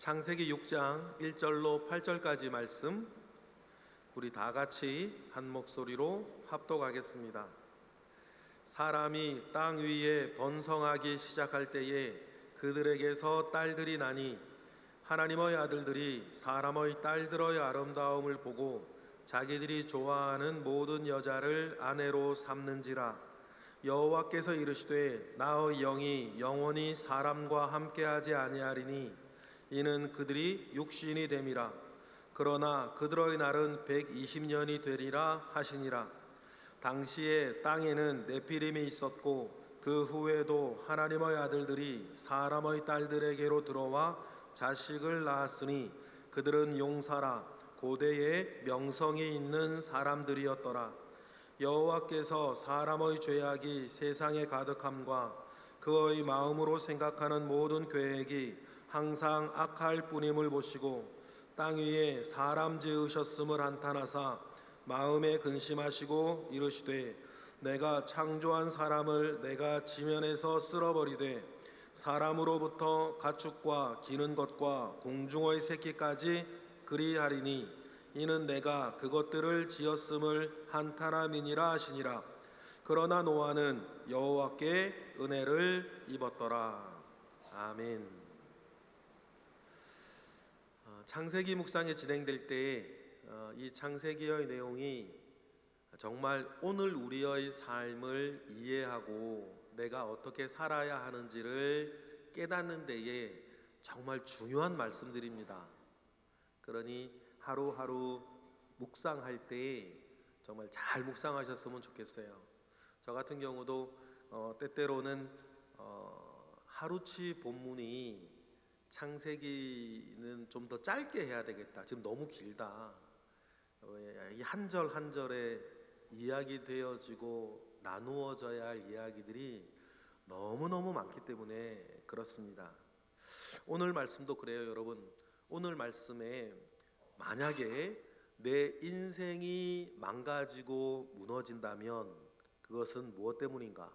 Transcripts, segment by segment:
창세기 6장 1절로 8절까지 말씀 우리 다 같이 한 목소리로 합독하겠습니다. 사람이 땅 위에 번성하기 시작할 때에 그들에게서 딸들이 나니 하나님의 아들들이 사람의 딸들의 아름다움을 보고 자기들이 좋아하는 모든 여자를 아내로 삼는지라. 여호와께서 이르시되 나의 영이 영원히 사람과 함께하지 아니하리니 이는 그들이 육신이 됨이라. 그러나 그들의 날은 120년이 되리라 하시니라. 당시에 땅에는 네피림이 있었고 그 후에도 하나님의 아들들이 사람의 딸들에게로 들어와 자식을 낳았으니 그들은 용사라 고대에 명성이 있는 사람들이었더라. 여호와께서 사람의 죄악이 세상에 가득함과 그의 마음으로 생각하는 모든 계획이 항상 악할 뿐임을 보시고 땅 위에 사람 지으셨음을 한탄하사 마음에 근심하시고 이르시되 내가 창조한 사람을 내가 지면에서 쓸어버리되 사람으로부터 가축과 기는 것과 공중의 새끼까지 그리하리니 이는 내가 그것들을 지었음을 한탄함이니라 하시니라. 그러나 노아는 여호와께 은혜를 입었더라. 아멘. 창세기 묵상이 진행될 때 이 창세기의 내용이 정말 오늘 우리의 삶을 이해하고 내가 어떻게 살아야 하는지를 깨닫는 데에 정말 중요한 말씀들입니다. 그러니 하루하루 묵상할 때 정말 잘 묵상하셨으면 좋겠어요. 저 같은 경우도 때때로는 하루치 본문이 창세기는 좀 더 짧게 해야 되겠다, 지금 너무 길다, 이 한 절 한 절에 이야기되어지고 나누어져야 할 이야기들이 너무너무 많기 때문에 그렇습니다. 오늘 말씀도 그래요. 여러분, 오늘 말씀에 만약에 내 인생이 망가지고 무너진다면 그것은 무엇 때문인가?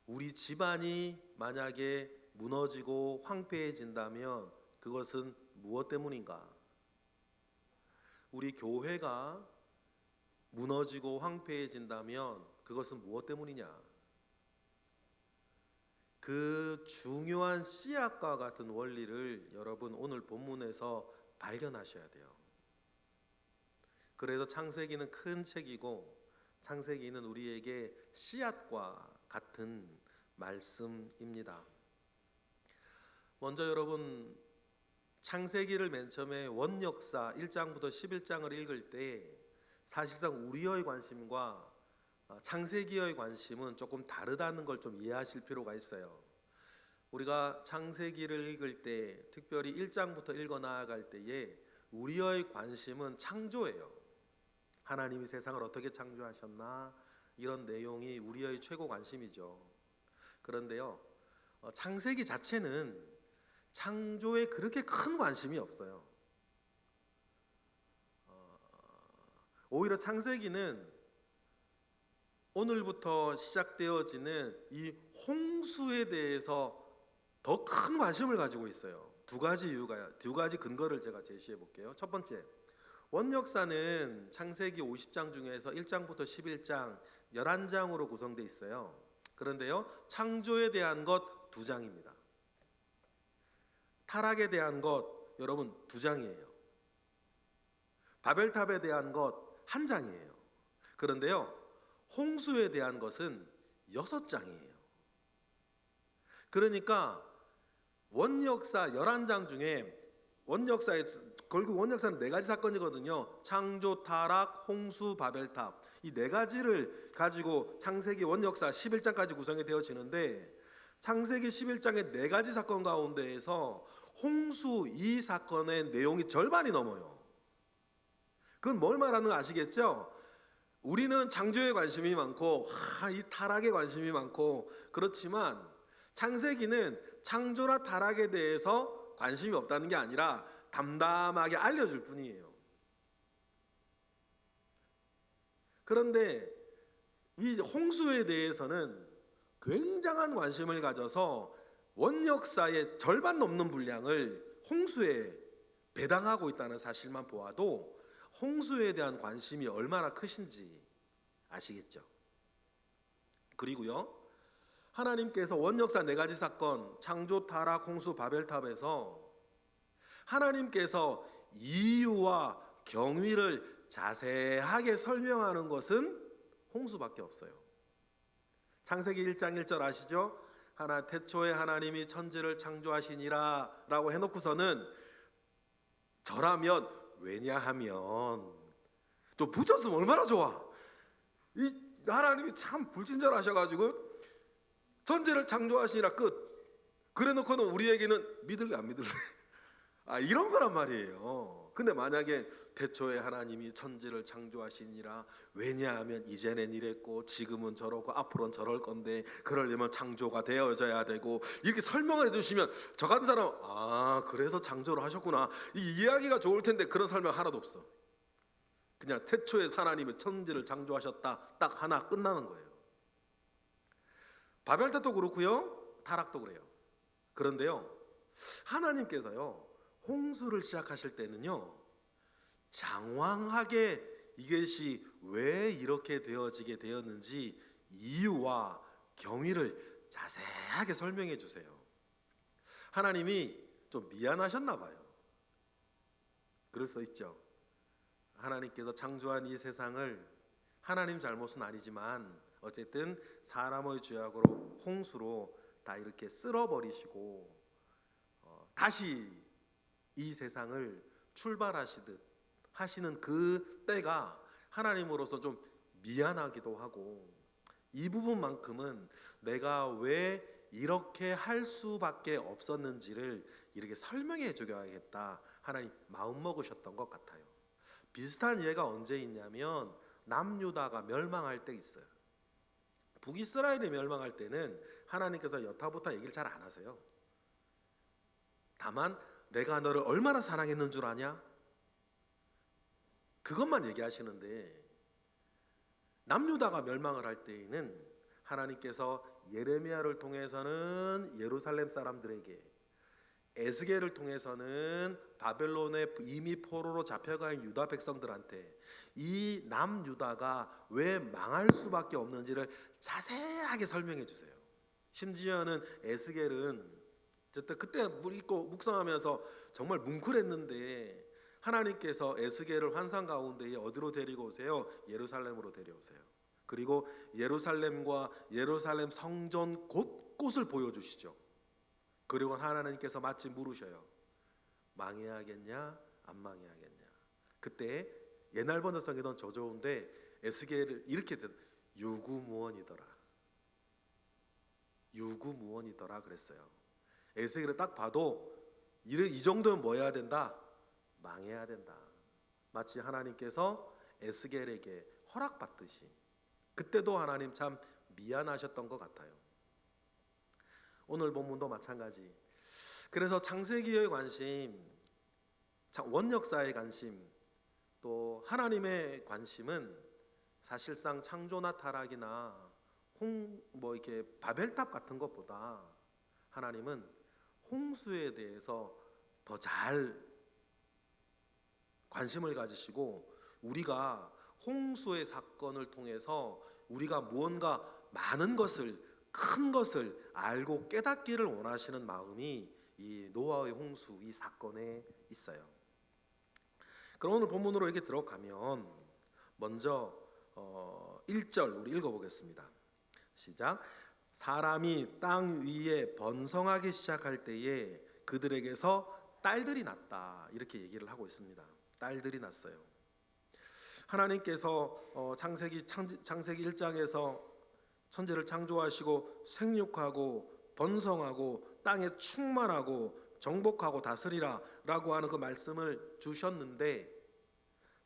우리 집안이 만약에 무너지고 황폐해진다면 그것은 무엇 때문인가? 우리 교회가 무너지고 황폐해진다면 그것은 무엇 때문이냐? 그 중요한 씨앗과 같은 원리를 여러분 오늘 본문에서 발견하셔야 돼요. 그래서 창세기는 큰 책이고 창세기는 우리에게 씨앗과 같은 말씀입니다. 먼저 여러분, 창세기를 맨 처음에 원역사 1장부터 11장을 읽을 때 사실상 우리의 관심과 창세기의 관심은 조금 다르다는 걸 좀 이해하실 필요가 있어요. 우리가 창세기를 읽을 때, 특별히 1장부터 읽어 나아갈 때에 우리의 관심은 창조예요. 하나님이 세상을 어떻게 창조하셨나, 이런 내용이 우리의 최고 관심이죠. 그런데요, 창세기 자체는 창조에 그렇게 큰 관심이 없어요. 오히려 창세기는 오늘부터 시작되어지는 이 홍수에 대해서 더 큰 관심을 가지고 있어요. 두 가지 근거를 제가 제시해 볼게요. 첫 번째, 원역사는 창세기 50장 중에서 1장부터 11장 11장으로 구성되어 있어요. 그런데요, 창조에 대한 것 2장입니다. 타락에 대한 것 여러분 2장이에요. 바벨탑에 대한 것 1장이에요. 그런데요, 홍수에 대한 것은 6장이에요. 그러니까 원역사 11장 중에 결국 원역사는 4가지 사건이거든요. 창조, 타락, 홍수, 바벨탑, 이 4가지를 가지고 창세기 원역사 11장까지 구성이 되어지는데 창세기 11장의 4가지 사건 가운데에서 홍수 이 사건의 내용이 절반이 넘어요. 그건 뭘 말하는 거 아시겠죠? 우리는 창조에 관심이 많고 이 타락에 관심이 많고 그렇지만 창세기는 창조나 타락에 대해서 관심이 없다는 게 아니라 담담하게 알려줄 뿐이에요. 그런데 이 홍수에 대해서는 굉장한 관심을 가져서 원역사의 절반 넘는 분량을 홍수에 배당하고 있다는 사실만 보아도 홍수에 대한 관심이 얼마나 크신지 아시겠죠? 그리고요, 하나님께서 원역사 네 가지 사건, 창조, 타락, 홍수, 바벨탑에서 하나님께서 이유와 경위를 자세하게 설명하는 것은 홍수밖에 없어요. 창세기 1장 1절 아시죠? 태초에 하나님이 천지를 창조하시니라 라고 해놓고서는 저라면 왜냐하면, 좀 붙였으면 얼마나 좋아. 이 하나님이 참 불친절하셔가지고 천지를 창조하시니라 끝. 그래놓고는 우리에게는 믿을래 안 믿을래 이런 거란 말이에요. 근데 만약에 태초에 하나님이 천지를 창조하시니라, 왜냐하면 이전엔 이랬고 지금은 저러고 앞으로는 저럴 건데 그러려면 창조가 되어져야 되고, 이렇게 설명을 해주시면 저 같은 사람 그래서 창조를 하셨구나, 이 이야기가 좋을 텐데 그런 설명 하나도 없어. 그냥 태초에 하나님이 천지를 창조하셨다, 딱 하나 끝나는 거예요. 바벨탑도 그렇고요, 타락도 그래요. 그런데요, 하나님께서요 홍수를 시작하실 때는요 장황하게 이것이 왜 이렇게 되어지게 되었는지 이유와 경위를 자세하게 설명해 주세요. 하나님이 좀 미안하셨나 봐요. 그럴 수 있죠. 하나님께서 창조한 이 세상을, 하나님 잘못은 아니지만 어쨌든 사람의 죄악으로 홍수로 다 이렇게 쓸어버리시고 다시 이 세상을 출발하시듯 하시는 그 때가 하나님으로서 좀 미안하기도 하고, 이 부분만큼은 내가 왜 이렇게 할 수밖에 없었는지를 이렇게 설명해 줘야겠다, 하나님 마음 먹으셨던 것 같아요. 비슷한 예가 언제 있냐면 남유다가 멸망할 때 있어요. 북이스라엘이 멸망할 때는 하나님께서 여타부타 얘기를 잘 안 하세요. 다만 내가 너를 얼마나 사랑했는 줄 아냐? 그것만 얘기하시는데, 남유다가 멸망을 할 때에는 하나님께서 예레미야를 통해서는 예루살렘 사람들에게, 에스겔을 통해서는 바벨론에 이미 포로로 잡혀간 유다 백성들한테 이 남유다가 왜 망할 수밖에 없는지를 자세하게 설명해 주세요. 심지어는 에스겔은 그때 물 있고 묵상하면서 정말 뭉클했는데 하나님께서 에스겔을 환상 가운데에 어디로 데리고 오세요? 예루살렘으로 데려오세요. 그리고 예루살렘과 예루살렘 성전 곳곳을 보여주시죠. 그리고 하나님께서 마치 물으셔요. 망해야겠냐 안 망해야겠냐. 그때 옛날 번역성에는 저 좋은데 에스겔을 이렇게 유구무원이더라, 유구무원이더라 그랬어요. 에스겔을 딱 봐도 이 정도면 뭐 해야 된다? 망해야 된다. 마치 하나님께서 에스겔에게 허락받듯이 그때도 하나님 참 미안하셨던 것 같아요. 오늘 본문도 마찬가지. 그래서 창세기의 관심, 원역사의 관심, 또 하나님의 관심은 사실상 창조나 타락이나 이렇게 바벨탑 같은 것보다 하나님은 홍수에 대해서 더 잘 관심을 가지시고, 우리가 홍수의 사건을 통해서 우리가 무언가 많은 것을, 큰 것을 알고 깨닫기를 원하시는 마음이 이 노아의 홍수 이 사건에 있어요. 그럼 오늘 본문으로 이렇게 들어가면 먼저 1절 우리 읽어보겠습니다. 시작. 사람이 땅 위에 번성하기 시작할 때에 그들에게서 딸들이 났다, 이렇게 얘기를 하고 있습니다. 딸들이 났어요. 하나님께서 창세기 1장에서 천지를 창조하시고 생육하고 번성하고 땅에 충만하고 정복하고 다스리라 라고 하는 그 말씀을 주셨는데,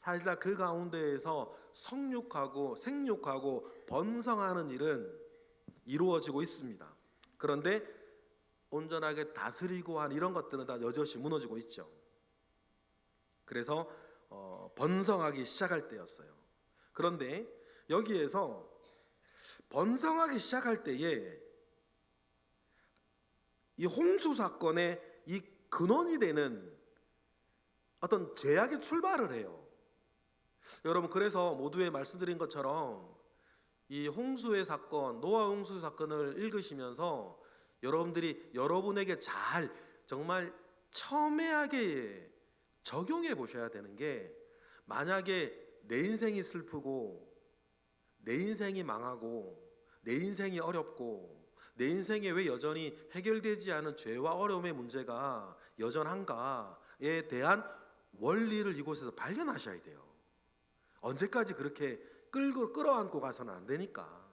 사실상 그 가운데에서 성육하고 생육하고 번성하는 일은 이루어지고 있습니다. 그런데 온전하게 다스리고 한 이런 것들은 다 여전히 무너지고 있죠. 그래서 번성하기 시작할 때였어요. 그런데 여기에서 번성하기 시작할 때에 이 홍수 사건의 이 근원이 되는 어떤 죄악의 출발을 해요. 여러분, 그래서 모두에 말씀드린 것처럼 이 홍수의 사건, 노아 홍수 사건을 읽으시면서 여러분들이 여러분에게 잘 정말 첨예하게 적용해 보셔야 되는 게, 만약에 내 인생이 슬프고 내 인생이 망하고 내 인생이 어렵고 내 인생에 왜 여전히 해결되지 않은 죄와 어려움의 문제가 여전한가에 대한 원리를 이곳에서 발견하셔야 돼요. 언제까지 그렇게 끌어안고 가서는 안 되니까.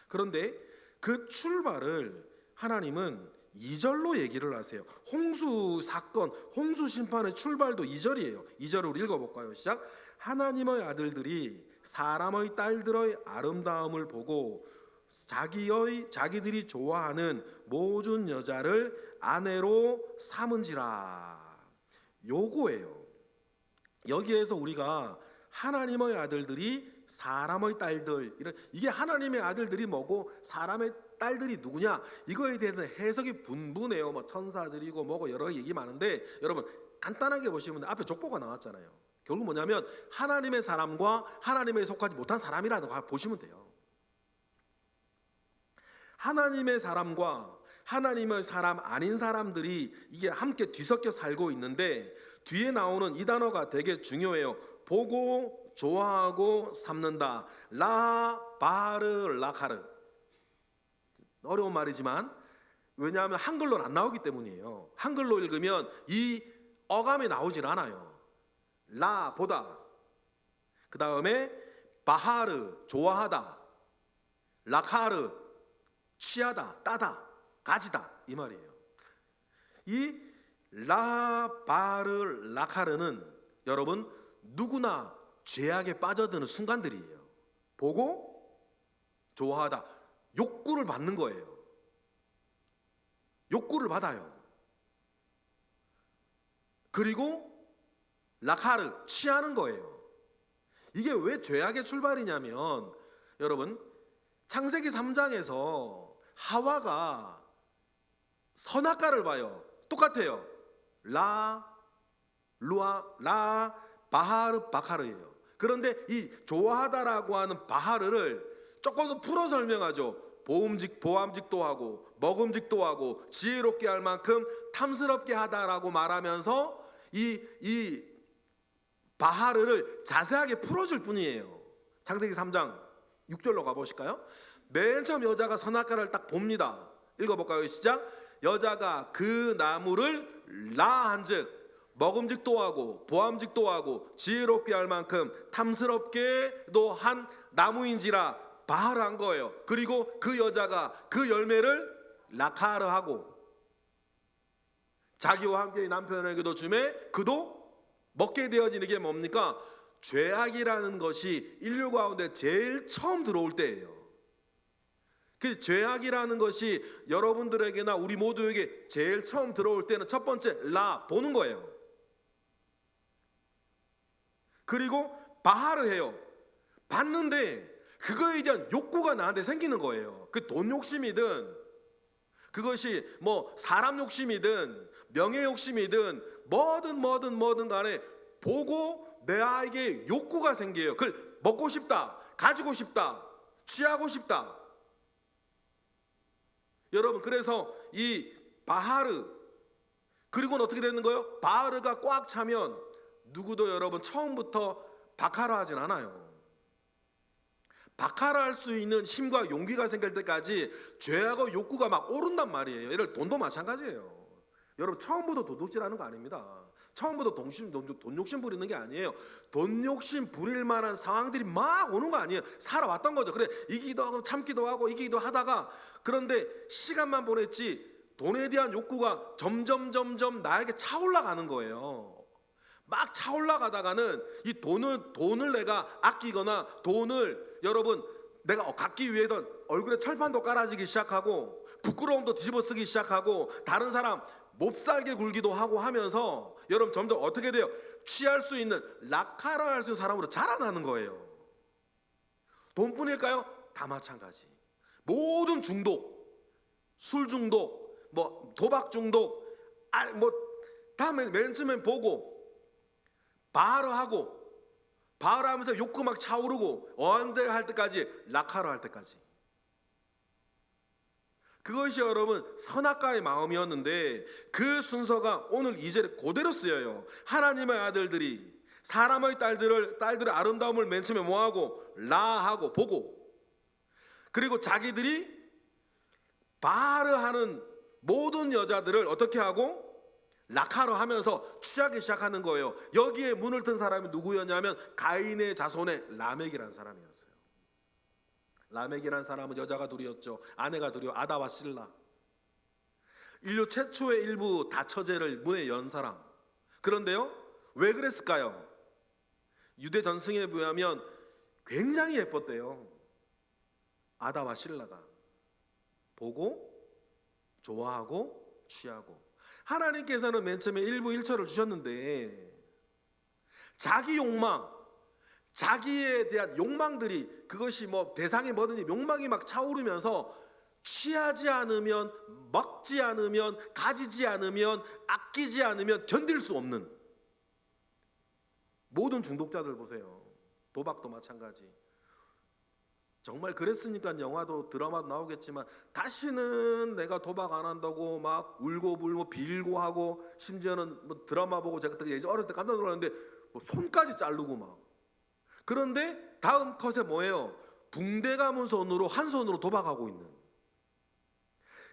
그런데 그 출발을 하나님은 2절로 얘기를 하세요. 홍수 사건, 홍수 심판의 출발도 2절이에요. 2절을 우리 읽어볼까요? 시작. 하나님의 아들들이 사람의 딸들의 아름다움을 보고 자기들이 좋아하는 모든 여자를 아내로 삼은지라. 요거예요. 여기에서 우리가 하나님의 아들들이 사람의 딸들, 이게 하나님의 아들들이 뭐고 사람의 딸들이 누구냐, 이거에 대해서 해석이 분분해요. 뭐 천사들이고 뭐고 여러 얘기 많은데, 여러분 간단하게 보시면 앞에 족보가 나왔잖아요. 결국 뭐냐면 하나님의 사람과 하나님에 속하지 못한 사람이라는 거 보시면 돼요. 하나님의 사람과 하나님의 사람 아닌 사람들이 이게 함께 뒤섞여 살고 있는데, 뒤에 나오는 이 단어가 되게 중요해요. 보고 좋아하고 삼는다. 라 바르 라카르. 어려운 말이지만 왜냐하면 한글로는 안 나오기 때문이에요. 한글로 읽으면 이 어감이 나오질 않아요. 라 보다, 그 다음에 바하르 좋아하다, 라카르 취하다, 따다, 가지다, 이 말이에요. 이 라바르 라카르는 여러분 누구나 죄악에 빠져드는 순간들이에요. 보고 좋아하다, 욕구를 받는 거예요. 욕구를 받아요. 그리고 라카르 취하는 거예요. 이게 왜 죄악의 출발이냐면, 여러분 창세기 3장에서 하와가 선악과를 봐요. 똑같아요. 라 바하르 바카르예요. 그런데 이 좋아하다라고 하는 바하르를 조금 더 풀어 설명하죠. 보암직도 하고 먹음직도 하고 지혜롭게 할 만큼 탐스럽게 하다라고 말하면서 이 바하르를 자세하게 풀어줄 뿐이에요. 창세기 3장 6절로 가보실까요? 맨 처음 여자가 선악과를 딱 봅니다. 읽어볼까요? 시작. 여자가 그 나무를 라한즉 먹음직도 하고 보암직도 하고 지혜롭게 할 만큼 탐스럽게도 한 나무인지라 바하르한 거예요. 그리고 그 여자가 그 열매를 라카르하고 자기와 함께 남편에게도 주매 그도 먹게 되어지는 게 뭡니까? 죄악이라는 것이 인류 가운데 제일 처음 들어올 때예요. 그 죄악이라는 것이 여러분들에게나 우리 모두에게 제일 처음 들어올 때는 첫 번째 라 보는 거예요. 그리고 바하르해요. 봤는데 그거에 대한 욕구가 나한테 생기는 거예요. 그 돈 욕심이든 그것이 뭐 사람 욕심이든 명예 욕심이든 뭐든 간에 보고 내에게 욕구가 생겨요. 그걸 먹고 싶다, 가지고 싶다, 취하고 싶다. 여러분 그래서 이 바하르, 그리고는 어떻게 되는 거예요? 바하르가 꽉 차면 누구도 여러분 처음부터 바카라 하진 않아요. 바카라 할 수 있는 힘과 용기가 생길 때까지 죄하고 욕구가 막 오른단 말이에요. 예를 들어 돈도 마찬가지예요. 여러분 처음부터 도둑질하는 거 아닙니다. 처음부터 돈 욕심 부리는 게 아니에요. 돈 욕심 부릴 만한 상황들이 막 오는 거 아니에요. 살아왔던 거죠. 그래 이기도 하고 참기도 하고 이기기도 하다가, 그런데 시간만 보냈지 돈에 대한 욕구가 점점 나에게 차올라가는 거예요. 막 차올라가다가는 이 돈을 내가 아끼거나 돈을 여러분 내가 갖기 위해서 얼굴에 철판도 깔아지기 시작하고 부끄러움도 뒤집어 쓰기 시작하고 다른 사람 몹살게 굴기도 하고 하면서 여러분 점점 어떻게 돼요? 취할 수 있는 라카라 할 수 있는 사람으로 자라나는 거예요. 돈뿐일까요? 다 마찬가지. 모든 중독, 술 중독, 뭐 도박 중독, 뭐 다음에 맨 처음에 보고 바로 하면서 욕구 막 차오르고 어한대 할 때까지, 낙하로 할 때까지. 그것이 여러분 선악과의 마음이었는데 그 순서가 오늘 2절에 그대로 쓰여요. 하나님의 아들들이 사람의 딸들의 아름다움을 맨 처음에 뭐하고? 라하고 보고, 그리고 자기들이 바르하는 모든 여자들을 어떻게 하고? 락하로 하면서 취하기 시작하는 거예요. 여기에 문을 튼 사람이 누구였냐면 가인의 자손의 라멕이라는 사람이었어요. 라멕이라는 사람은 여자가 둘이었죠. 아내가 둘이요, 아다와 실라. 인류 최초의 일부 다처제를 문에 연 사람. 그런데요, 왜 그랬을까요? 유대 전승에 비하면 굉장히 예뻤대요. 아다와 실라가 보고 좋아하고 취하고. 하나님께서는 맨 처음에 1부 1처를 주셨는데 자기 욕망, 자기에 대한 욕망들이, 그것이 뭐 대상이 뭐든지 욕망이 막 차오르면서 취하지 않으면, 먹지 않으면, 가지지 않으면, 아끼지 않으면 견딜 수 없는 모든 중독자들 보세요. 도박도 마찬가지. 정말 그랬으니까 영화도 드라마도 나오겠지만 다시는 내가 도박 안 한다고 막 울고 불고 빌고 하고, 심지어는 뭐 드라마 보고 제가 그때 예전 어렸을 때 깜짝 놀랐는데 뭐 손까지 자르고 막. 그런데 다음 컷에 뭐예요? 붕대 감은 손으로, 한 손으로 도박하고 있는.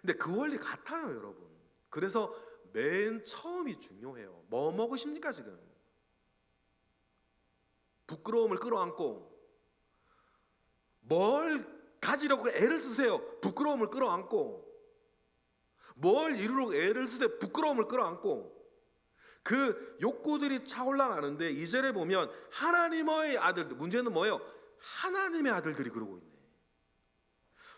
근데 그 원리 같아요, 여러분. 그래서 맨 처음이 중요해요. 뭐 먹으십니까 지금? 부끄러움을 끌어안고 뭘 가지려고 애를 쓰세요. 부끄러움을 끌어안고 뭘 이루려고 애를 쓰세요. 부끄러움을 끌어안고. 그 욕구들이 차올라가는데 2절에 보면 하나님의 아들들, 문제는 뭐예요? 하나님의 아들들이 그러고 있네.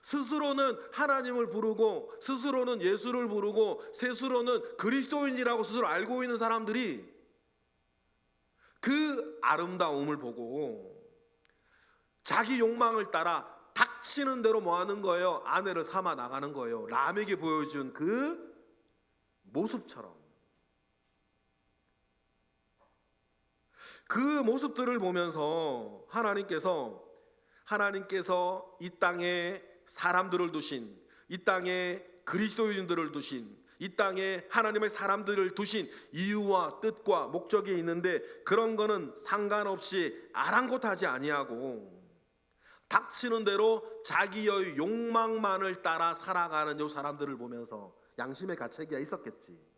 스스로는 하나님을 부르고, 스스로는 예수를 부르고, 스스로는 그리스도인이라고 스스로 알고 있는 사람들이 그 아름다움을 보고 자기 욕망을 따라 닥치는 대로 뭐 하는 거예요? 아내를 삼아 나가는 거예요. 라멕이 보여준 그 모습처럼. 그 모습들을 보면서 하나님께서 이 땅에 사람들을 두신, 이 땅에 그리스도인들을 두신, 이 땅에 하나님의 사람들을 두신 이유와 뜻과 목적이 있는데, 그런 거는 상관없이 아랑곳하지 아니하고 닥치는 대로 자기의 욕망만을 따라 살아가는 이 사람들을 보면서 양심의 가책이 있었겠지.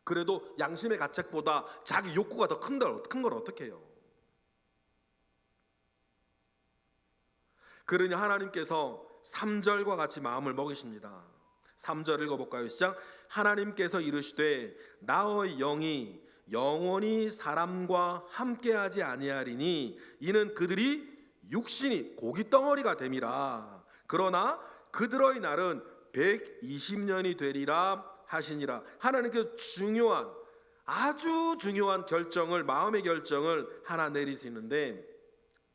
그래도 양심의 가책보다 자기 욕구가 더 큰 걸 어떻게 해요? 그러니 하나님께서 3절과 같이 마음을 먹이십니다. 3절 읽어볼까요? 시작. 하나님께서 이르시되 나의 영이 영원히 사람과 함께하지 아니하리니 이는 그들이 육신이 고깃덩어리가 됨이라. 그러나 그들의 날은 120년이 되리라 하시니라. 하나님께서 아주 중요한 결정을, 마음의 결정을 하나 내리시는데,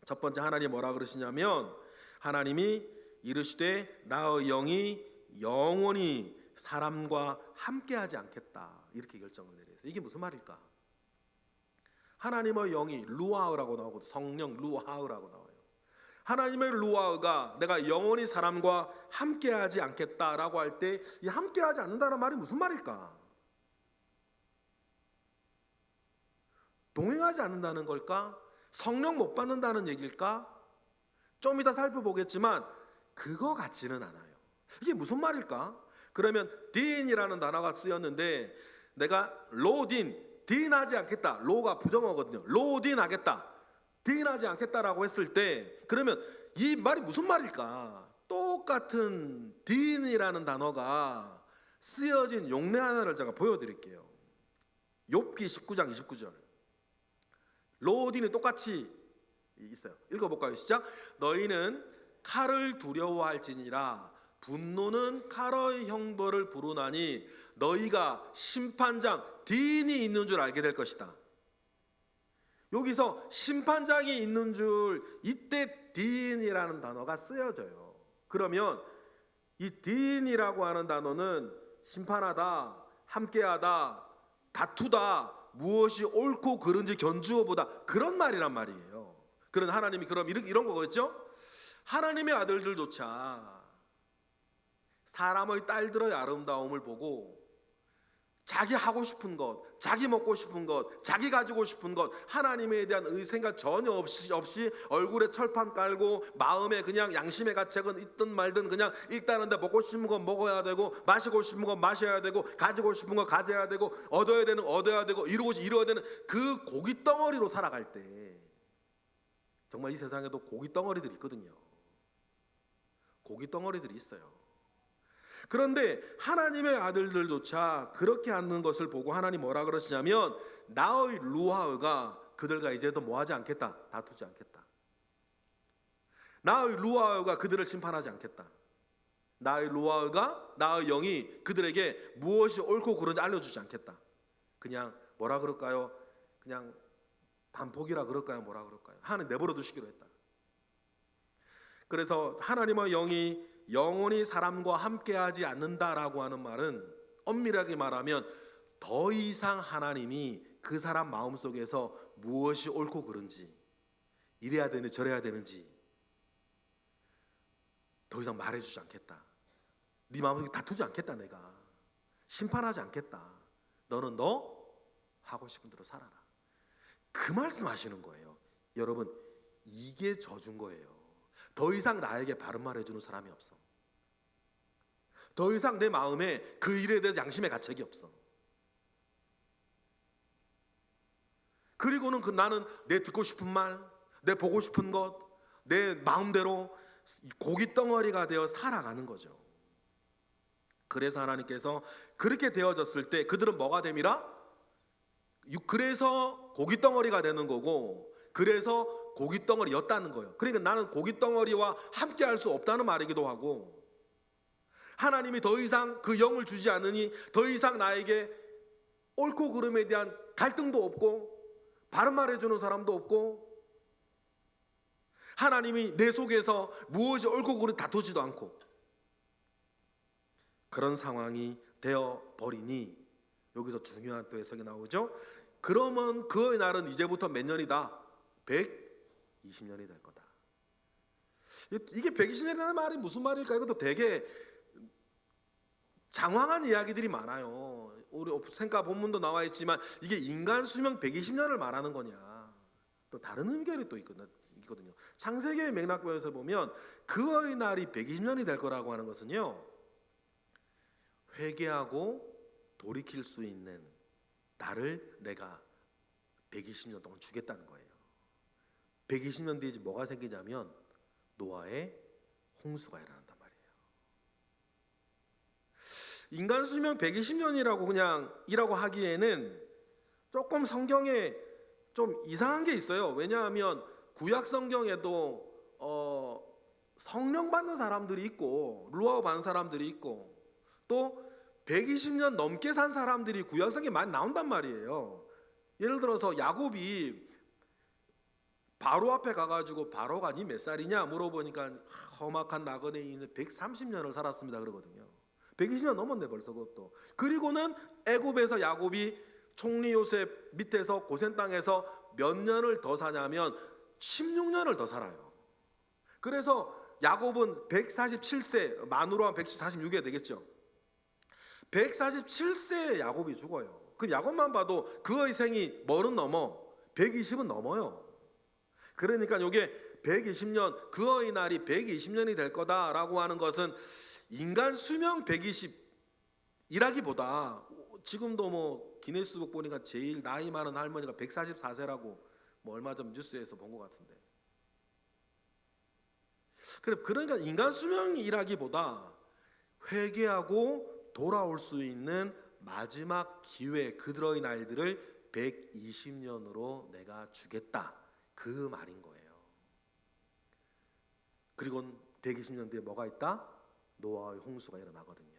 첫 번째 하나님이 뭐라 그러시냐면, 하나님이 이르시되 나의 영이 영원히 사람과 함께하지 않겠다, 이렇게 결정을 내렸어요. 이게 무슨 말일까? 하나님의 영이 루아흐라고 나오고, 성령 루아흐라고 나와요. 하나님의 루아흐가 내가 영원히 사람과 함께하지 않겠다라고 할 때, 이 함께하지 않는다는 말이 무슨 말일까? 동행하지 않는다는 걸까? 성령 못 받는다는 얘기일까? 좀 이따 살펴보겠지만 그거 같지는 않아요. 이게 무슨 말일까? 그러면 딘이라는 단어가 쓰였는데, 내가 딘하지 않겠다. 로가 부정어거든요. 딘하겠다, 딘하지 않겠다라고 했을 때, 그러면 이 말이 무슨 말일까? 똑같은 딘이라는 단어가 쓰여진 용례 하나를 제가 보여드릴게요. 욥기 19장 29절. 딘이 똑같이 있어요. 읽어볼까요? 시작. 너희는 칼을 두려워할지니라. 분노는 칼의 형벌을 부르나니 너희가 심판장 딘이 있는 줄 알게 될 것이다. 여기서 심판장이 있는 줄, 이때 딘이라는 단어가 쓰여져요. 그러면 이 딘이라고 하는 단어는 심판하다, 함께하다, 다투다, 무엇이 옳고 그른지 견주어 보다, 그런 말이란 말이에요. 그런 하나님이 그럼 이런 거겠죠? 하나님의 아들들조차 사람의 딸들의 아름다움을 보고 자기 하고 싶은 것, 자기 먹고 싶은 것, 자기 가지고 싶은 것, 하나님에 대한 생각 전혀 없이 얼굴에 철판 깔고 마음에 그냥 양심의 가책은 있든 말든 그냥 일단은 먹고 싶은 건 먹어야 되고, 마시고 싶은 건 마셔야 되고, 가지고 싶은 건 가져야 되고, 얻어야 되는 얻어야 되고, 이루어야 되는 그 고깃 덩어리로 살아갈 때, 정말 이 세상에도 고깃 덩어리들이 있거든요. 고깃 덩어리들이 있어요. 그런데 하나님의 아들들조차 그렇게 하는 것을 보고 하나님 뭐라 그러시냐면, 나의 루하가 그들과 이제도 뭐하지 않겠다, 다투지 않겠다. 나의 루하가 그들을 심판하지 않겠다. 나의 루하가, 나의 영이 그들에게 무엇이 옳고 그른지 알려주지 않겠다. 그냥 뭐라 그럴까요? 그냥 반폭이라 그럴까요? 뭐라 그럴까요? 하나님 내버려 두시기로 했다. 그래서 하나님의 영이 영원히 사람과 함께하지 않는다라고 하는 말은, 엄밀하게 말하면 더 이상 하나님이 그 사람 마음속에서 무엇이 옳고 그른지, 이래야 되는지 저래야 되는지 더 이상 말해주지 않겠다. 네 마음속에 다투지 않겠다. 내가 심판하지 않겠다. 너는 너 하고 싶은 대로 살아라. 그 말씀하시는 거예요. 여러분, 이게 저주인 거예요. 더 이상 나에게 바른 말 해주는 사람이 없어. 더 이상 내 마음에 그 일에 대해서 양심의 가책이 없어. 그리고는 나는 내 듣고 싶은 말, 내 보고 싶은 것, 내 마음대로 고깃 덩어리가 되어 살아가는 거죠. 그래서 하나님께서 그렇게 되어졌을 때 그들은 뭐가 됨이라? 그래서 고깃 덩어리가 되는 거고, 그래서 고깃덩어리였다는 거예요. 그러니까 나는 고깃덩어리와 함께 할 수 없다는 말이기도 하고, 하나님이 더 이상 그 영을 주지 않으니 더 이상 나에게 옳고 그름에 대한 갈등도 없고, 바른 말 해주는 사람도 없고, 하나님이 내 속에서 무엇이 옳고 그름 다투지도 않고, 그런 상황이 되어버리니 여기서 중요한 또 해석이 나오죠. 그러면 그의 날은 이제부터 몇 년이다? 120년이 될 거다. 이게 120년이라는 말이 무슨 말일까? 이것도 되게 장황한 이야기들이 많아요. 우리 생가 본문도 나와 있지만 이게 인간 수명 120년을 말하는 거냐, 또 다른 의견이 또 있거든요. 창세기의 맥락에서 보면 그의 날이 120년이 될 거라고 하는 것은요, 회개하고 돌이킬 수 있는 나를 내가 120년 동안 주겠다는 거예요. 120년 뒤에 뭐가 생기냐면 노아의 홍수가 일어난단 말이에요. 인간 수명 120년이라고 그냥 이라고 하기에는 조금 성경에 좀 이상한 게 있어요. 왜냐하면 구약 성경에도 성령 받는 사람들이 있고 루아 받는 사람들이 있고, 또 120년 넘게 산 사람들이 구약 성경에 많이 나온단 말이에요. 예를 들어서 야곱이 바로 앞에 가가지고 바로가 니 몇 살이냐 물어보니까 험악한 나그네에 있는 130년을 살았습니다 그러거든요. 120년 넘었네 벌써 그것도. 그리고는 애굽에서 야곱이 총리 요셉 밑에서 고센 땅에서 몇 년을 더 사냐면 16년을 더 살아요. 그래서 야곱은 147세, 만으로 하면 146이 되겠죠. 147세에 야곱이 죽어요. 그럼 야곱만 봐도 그의 생이 뭐는 넘어? 120은 넘어요. 그러니까 이게 120년, 그의 날이 120년이 될 거다라고 하는 것은 인간 수명 120이라기보다, 지금도 뭐 기네스북 보니까 제일 나이 많은 할머니가 144세라고 뭐 얼마 전 뉴스에서 본 것 같은데, 그러니까 인간 수명이라기보다 회개하고 돌아올 수 있는 마지막 기회, 그들의 날들을 120년으로 내가 주겠다, 그 말인 거예요. 그리고 120년 뒤에 뭐가 있다? 노아의 홍수가 일어나거든요.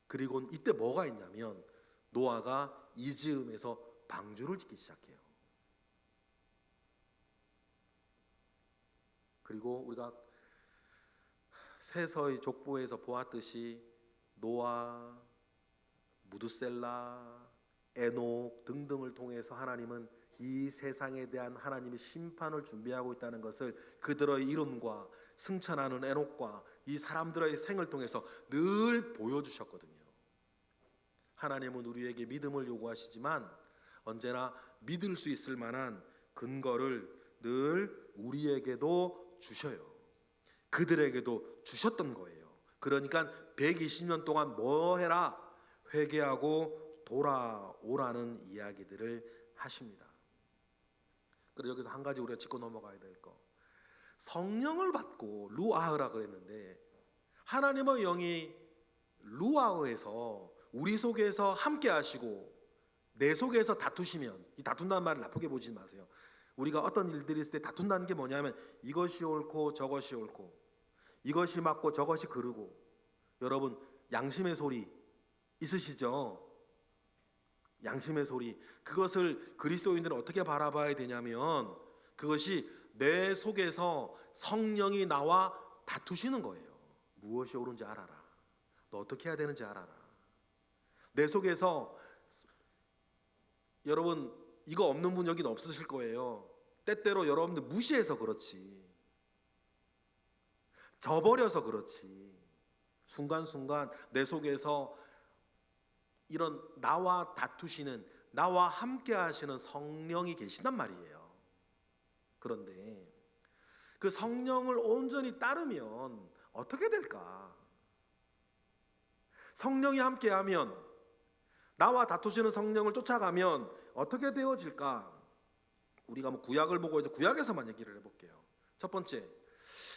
그리고 이때 뭐가 있냐면 노아가 이즈음에서 방주를 짓기 시작해요. 그리고 우리가 세서의 족보에서 보았듯이 노아, 무드셀라, 에녹 등등을 통해서 하나님은 이 세상에 대한 하나님의 심판을 준비하고 있다는 것을 그들의 이름과 승천하는 에녹과 이 사람들의 생을 통해서 늘 보여주셨거든요. 하나님은 우리에게 믿음을 요구하시지만 언제나 믿을 수 있을 만한 근거를 늘 우리에게도 주셔요. 그들에게도 주셨던 거예요. 그러니까 120년 동안 뭐 해라? 회개하고 돌아오라는 이야기들을 하십니다. 그리고 여기서 한 가지 우리가 짚고 넘어가야 될 거, 성령을 받고 루아흐라 그랬는데 하나님의 영이 루아흐에서 우리 속에서 함께 하시고 내 속에서 다투시면, 이 다툰다는 말을 나쁘게 보지 마세요. 우리가 어떤 일들이 있을 때 다툰다는 게 뭐냐면 이것이 옳고 저것이 옳고, 이것이 맞고 저것이 그르고. 여러분 양심의 소리 있으시죠? 양심의 소리. 그것을 그리스도인들은 어떻게 바라봐야 되냐면 그것이 내 속에서 성령이 나와 다투시는 거예요. 무엇이 옳은지 알아라. 너 어떻게 해야 되는지 알아라. 내 속에서, 여러분 이거 없는 분 여기는 없으실 거예요. 때때로 여러분들 무시해서 그렇지, 저버려서 그렇지, 순간순간 내 속에서 이런 나와 다투시는, 나와 함께 하시는 성령이 계신단 말이에요. 그런데 그 성령을 온전히 따르면 어떻게 될까? 성령이 함께하면, 나와 다투시는 성령을 쫓아가면 어떻게 되어질까? 우리가 뭐 구약을 보고 이제 구약에서만 얘기를 해볼게요. 첫 번째,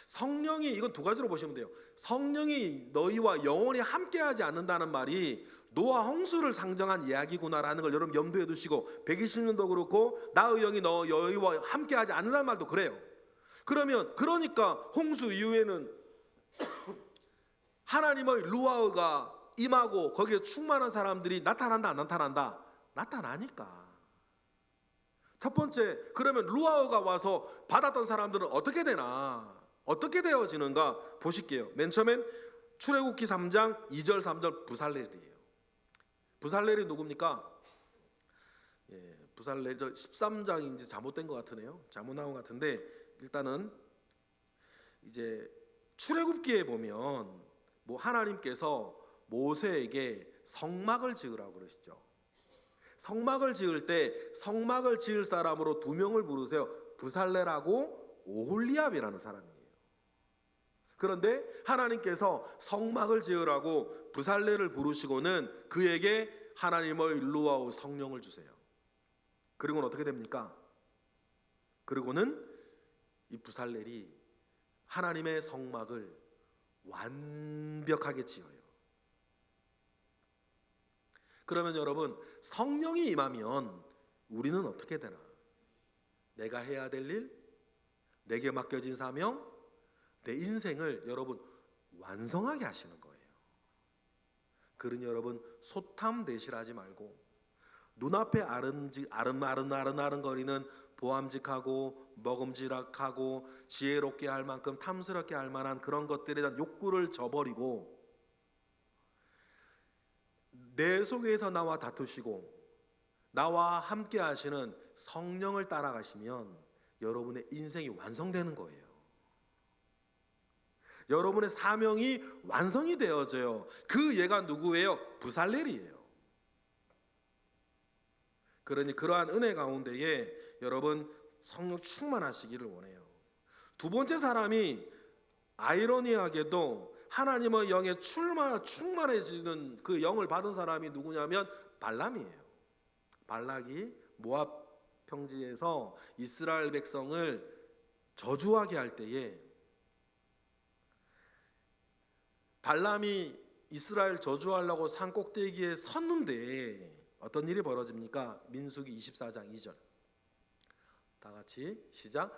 성령이, 이건 두 가지로 보시면 돼요. 성령이 너희와 영원히 함께하지 않는다는 말이 노아 홍수를 상정한 이야기구나라는 걸 여러분 염두에 두시고, 120년도 그렇고 나의 영이 너희와 함께하지 않는다는 말도 그래요. 그러니까 홍수 이후에는 하나님의 루아흐가 임하고 거기에 충만한 사람들이 나타난다 안 나타난다? 나타나니까. 첫 번째, 그러면 루아흐가 와서 받았던 사람들은 어떻게 되나? 어떻게 되어지는가 보실게요. 맨 처음엔 출애굽기 3장 2절 3절 부살렐이에요. 부살렐이 누굽니까? 부살렐, 저 13장인지 잘못된 것 같으네요. 잘못 나온 것 같은데, 일단은 이제 출애굽기에 보면 뭐 하나님께서 모세에게 성막을 지으라고 그러시죠. 성막을 지을 때 성막을 지을 사람으로 두 명을 부르세요. 부살렐하고 오홀리압이라는 사람이에요. 그런데 하나님께서 성막을 지으라고 부살렐을 부르시고는 그에게 하나님의 루아흐 성령을 주세요. 그리고는 어떻게 됩니까? 그리고는 이 부살렐이 하나님의 성막을 완벽하게 지어요. 그러면 여러분, 성령이 임하면 우리는 어떻게 되나? 내가 해야 될 일, 내게 맡겨진 사명, 내 인생을 여러분 완성하게 하시는 거예요. 그러니 여러분 소탐대실하지 말고 눈앞에 아른아른거리는 보암직하고 먹음직하고 지혜롭게 할 만큼 탐스럽게 할 만한 그런 것들에 대한 욕구를 저버리고 내 속에서 나와 다투시고 나와 함께 하시는 성령을 따라가시면 여러분의 인생이 완성되는 거예요. 여러분의 사명이 완성이 되어져요. 그 얘가 누구예요? 부살렐이에요. 그러니 그러한 은혜 가운데에 여러분 성령 충만하시기를 원해요. 두 번째 사람이 아이러니하게도 하나님의 영에 충만해지는 그 영을 받은 사람이 누구냐면 발람이에요. 발락이 모압 평지에서 이스라엘 백성을 저주하게 할 때에 발람이 이스라엘 저주하려고 산 꼭대기에 섰는데 어떤 일이 벌어집니까? 민수기 24장 2절. 다 같이 시작.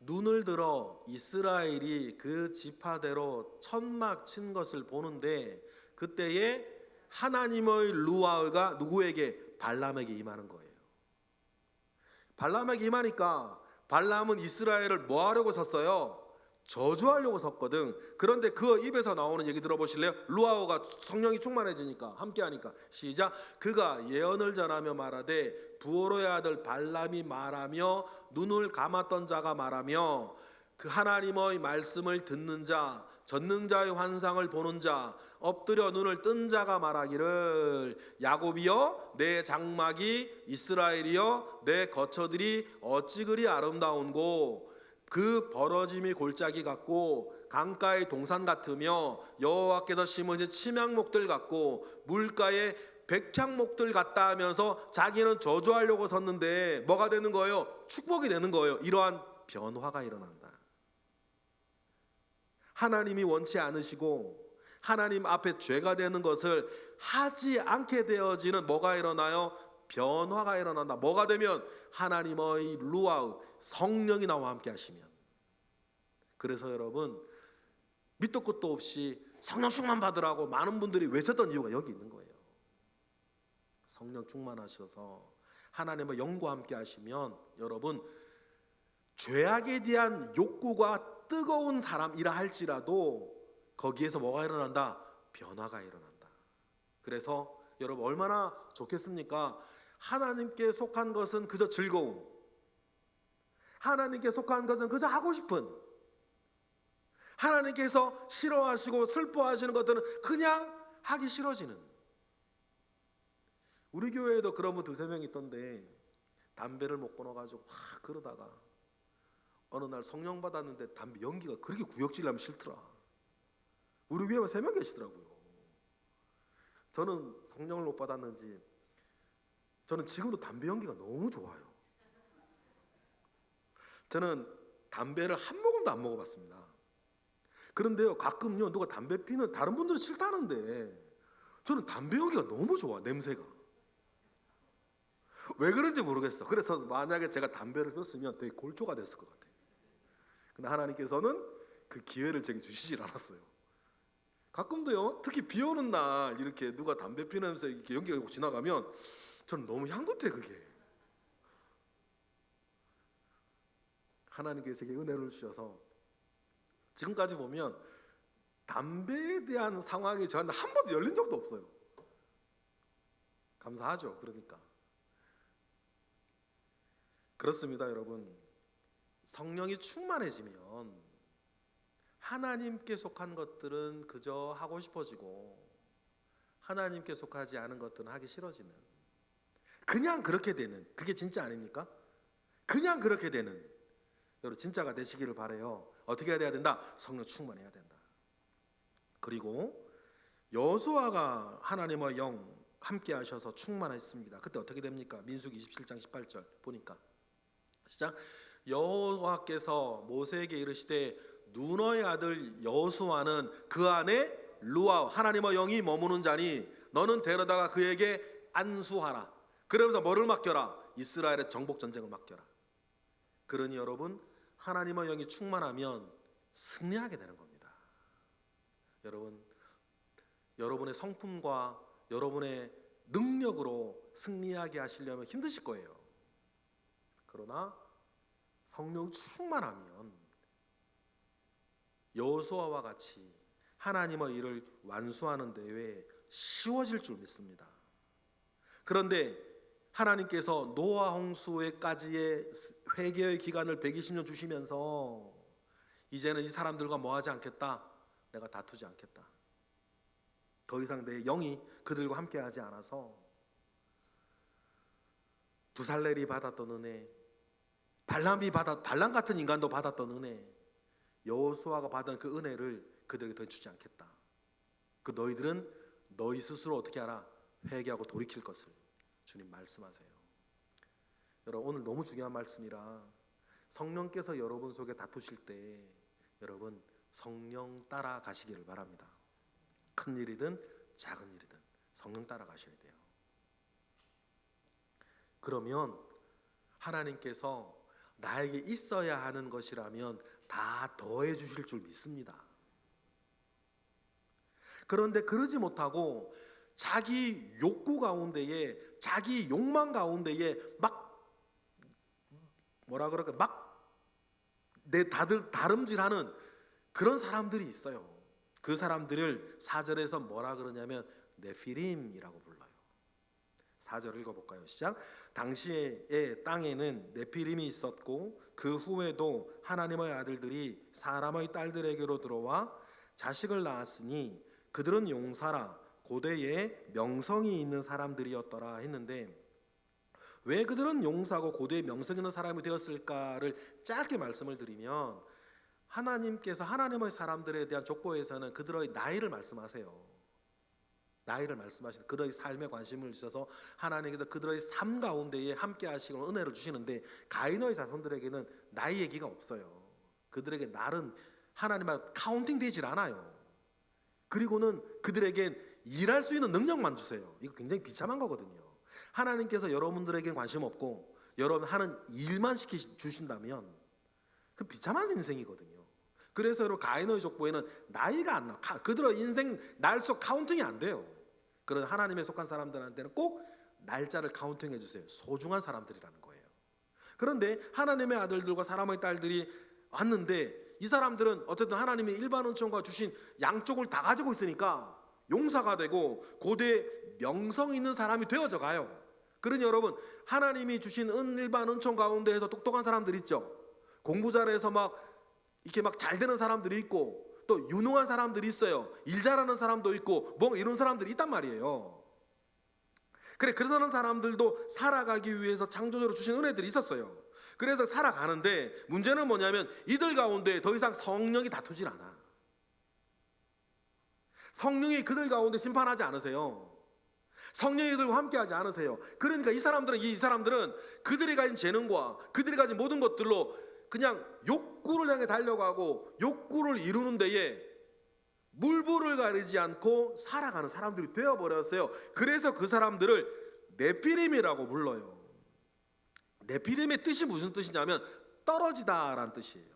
눈을 들어 이스라엘이 그 지파대로 천막 친 것을 보는데 그때에 하나님의 루아흐가 누구에게? 발람에게 임하는 거예요. 발람에게 임하니까 발람은 이스라엘을 뭐 하려고 섰어요? 저주하려고 섰거든. 그런데 그 입에서 나오는 얘기 들어보실래요? 루아오가 성령이 충만해지니까, 함께하니까. 시작. 그가 예언을 전하며 말하되 부오로의 아들 발람이 말하며 눈을 감았던 자가 말하며 그 하나님의 말씀을 듣는 자, 전능자의 환상을 보는 자, 엎드려 눈을 뜬 자가 말하기를 야곱이여 내 장막이, 이스라엘이여 내 거처들이 어찌 그리 아름다운고 그 벌어짐이 골짜기 같고 강가의 동산 같으며 여호와께서 심으신 침향목들 같고 물가의 백향목들 같다 하면서 자기는 저주하려고 섰는데 뭐가 되는 거예요? 축복이 되는 거예요. 이러한 변화가 일어난다. 하나님이 원치 않으시고 하나님 앞에 죄가 되는 것을 하지 않게 되어지는 뭐가 일어나요? 변화가 일어난다. 뭐가 되면 하나님의 루아우 성령이 나와 함께 하시면. 그래서 여러분 밑도 끝도 없이 성령 충만 받으라고 많은 분들이 외쳤던 이유가 여기 있는 거예요. 성령 충만하셔서 하나님의 영과 함께 하시면 여러분 죄악에 대한 욕구가 뜨거운 사람이라 할지라도 거기에서 뭐가 일어난다? 변화가 일어난다. 그래서 여러분 얼마나 좋겠습니까? 하나님께 속한 것은 그저 즐거움, 하나님께 속한 것은 그저 하고 싶은, 하나님께서 싫어하시고 슬퍼하시는 것들은 그냥 하기 싫어지는. 우리 교회에도 그런 분 두세 명 있던데 담배를 못 끊어가지고 막 그러다가 어느 날 성령 받았는데 담배 연기가 그렇게 구역질 나면 싫더라. 우리 교회만 3명 계시더라고요. 저는 성령을 못 받았는지 저는 지금도 담배 연기가 너무 좋아요. 저는 담배를 한 모금도 안 먹어봤습니다. 그런데요 가끔요 누가 담배 피는 다른 분들은 싫다는데 저는 담배 연기가 너무 좋아. 냄새가 왜 그런지 모르겠어. 그래서 만약에 제가 담배를 폈으면 되게 골조가 됐을 것 같아요. 근데 하나님께서는 그 기회를 제게 주시질 않았어요. 가끔도요 특히 비 오는 날 이렇게 누가 담배 피면서 이렇게 연기가 지나가면 저는 너무 향긋해. 그게 하나님께서 제게 은혜를 주셔서 지금까지 보면 담배에 대한 상황이 저한테 한 번도 열린 적도 없어요. 감사하죠. 그러니까 그렇습니다. 여러분 성령이 충만해지면 하나님께 속한 것들은 그저 하고 싶어지고 하나님께 속하지 않은 것들은 하기 싫어지는, 그냥 그렇게 되는, 그게 진짜 아닙니까? 그냥 그렇게 되는 여러분 진짜가 되시기를 바라요. 어떻게 해야 된다? 성령 충만해야 된다. 그리고 여호수아가 하나님의 영 함께 하셔서 충만했습니다. 그때 어떻게 됩니까? 민수기 27장 18절 보니까 시작. 여호와께서 모세에게 이르시되 눈의 아들 여호수아는 그 안에 루아 하나님의 영이 머무는 자니 너는 데려다가 그에게 안수하라. 그러면서 뭐를 맡겨라? 이스라엘의 정복 전쟁을 맡겨라. 그러니 여러분 하나님의 영이 충만하면 승리하게 되는 겁니다. 여러분 여러분의 성품과 여러분의 능력으로 승리하게 하시려면 힘드실 거예요. 그러나 성령 충만하면 여호수아와 같이 하나님의 일을 완수하는 데에 쉬워질 줄 믿습니다. 그런데 하나님께서 노아 홍수에까지의 회개의 기간을 120년 주시면서 이제는 이 사람들과 뭐하지 않겠다. 내가 다투지 않겠다. 더 이상 내 영이 그들과 함께하지 않아서 부살렐이 받았던 은혜, 발람 같은 인간도 받았던 은혜, 여호수아가 받은 그 은혜를 그들에게 더 주지 않겠다. 그 너희들은 너희 스스로 어떻게 하라? 회개하고 돌이킬 것을 주님 말씀하세요. 여러분 오늘 너무 중요한 말씀이라 성령께서 여러분 속에 다투실 때 여러분 성령 따라가시기를 바랍니다. 큰 일이든 작은 일이든 성령 따라가셔야 돼요. 그러면 하나님께서 나에게 있어야 하는 것이라면 다 더해 주실 줄 믿습니다. 그런데 그러지 못하고 자기 욕구 가운데에 자기 욕망 가운데에 막 뭐라 그럴까 막 내 다름질하는 그런 사람들이 있어요. 그 사람들을 4절에서 뭐라 그러냐면 네피림이라고 불러요. 4절 읽어볼까요? 시작. 당시의 땅에는 네피림이 있었고 그 후에도 하나님의 아들들이 사람의 딸들에게로 들어와 자식을 낳았으니 그들은 용사라 고대에 명성이 있는 사람들이었더라 했는데, 왜 그들은 용사고 고대에 명성 있는 사람이 되었을까를 짧게 말씀을 드리면, 하나님께서 하나님의 사람들에 대한 족보에서는 그들의 나이를 말씀하세요. 나이를 말씀하시는 그들의 삶에 관심을 주셔서 하나님께서 그들의 삶 가운데에 함께 하시고 은혜를 주시는데, 가인의 자손들에게는 나이 얘기가 없어요. 그들에게 날은 하나님과 카운팅 되질 않아요. 그리고는 그들에겐 일할 수 있는 능력만 주세요. 이거 굉장히 비참한 거거든요. 하나님께서 여러분들에게 관심 없고 여러분 하는 일만 주신다면 그 비참한 인생이거든요. 그래서 여러분 가인의 족보에는 나이가 안 나. 그들의 인생 날수 카운팅이 안 돼요. 그런 하나님에 속한 사람들한테는 꼭 날짜를 카운팅해 주세요. 소중한 사람들이라는 거예요. 그런데 하나님의 아들들과 사람의 딸들이 왔는데, 이 사람들은 어쨌든 하나님의 일반 은총과 주신 양쪽을 다 가지고 있으니까 용사가 되고 고대 명성 있는 사람이 되어져 가요. 그러니 여러분, 하나님이 주신 일반 은총 가운데에서 똑똑한 사람들 있죠. 공부 잘해서 이렇게 잘 되는 사람들이 있고, 또 유능한 사람들이 있어요. 일 잘하는 사람도 있고 이런 사람들이 있단 말이에요. 그래, 그런 사람들도 살아가기 위해서 창조주로 주신 은혜들이 있었어요. 그래서 살아가는데 문제는 뭐냐면 이들 가운데 더 이상 성령이 다투질 않아. 성령이 그들 가운데 심판하지 않으세요. 성령이 그들과 함께하지 않으세요. 그러니까 이 사람들은 그들이 가진 재능과 그들이 가진 모든 것들로 그냥 욕구를 향해 달려가고 욕구를 이루는 데에 물불을 가리지 않고 살아가는 사람들이 되어버렸어요. 그래서 그 사람들을 네피림이라고 불러요. 네피림의 뜻이 무슨 뜻이냐면 떨어지다라는 뜻이에요.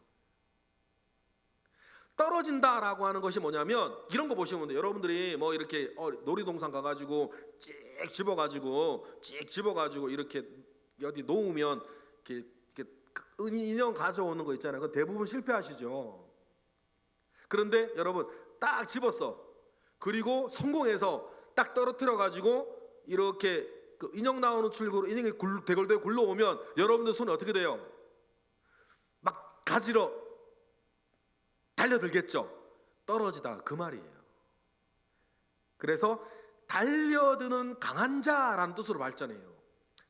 떨어진다라고 하는 것이 뭐냐면 이런 거 보시면 돼요. 여러분들이 이렇게 놀이동산 가가지고 찍 집어가지고 이렇게 어디 놓으면 이렇게 인형 가져오는 거 있잖아요. 그 대부분 실패하시죠. 그런데 여러분 딱 집었어. 그리고 성공해서 딱 떨어뜨려가지고 이렇게 그 인형 나오는 출구로 인형이 대걸대고 굴러오면 여러분들 손이 어떻게 돼요? 막 가지러 달려들겠죠. 떨어지다 그 말이에요. 그래서 달려드는 강한 자라는 뜻으로 발전해요.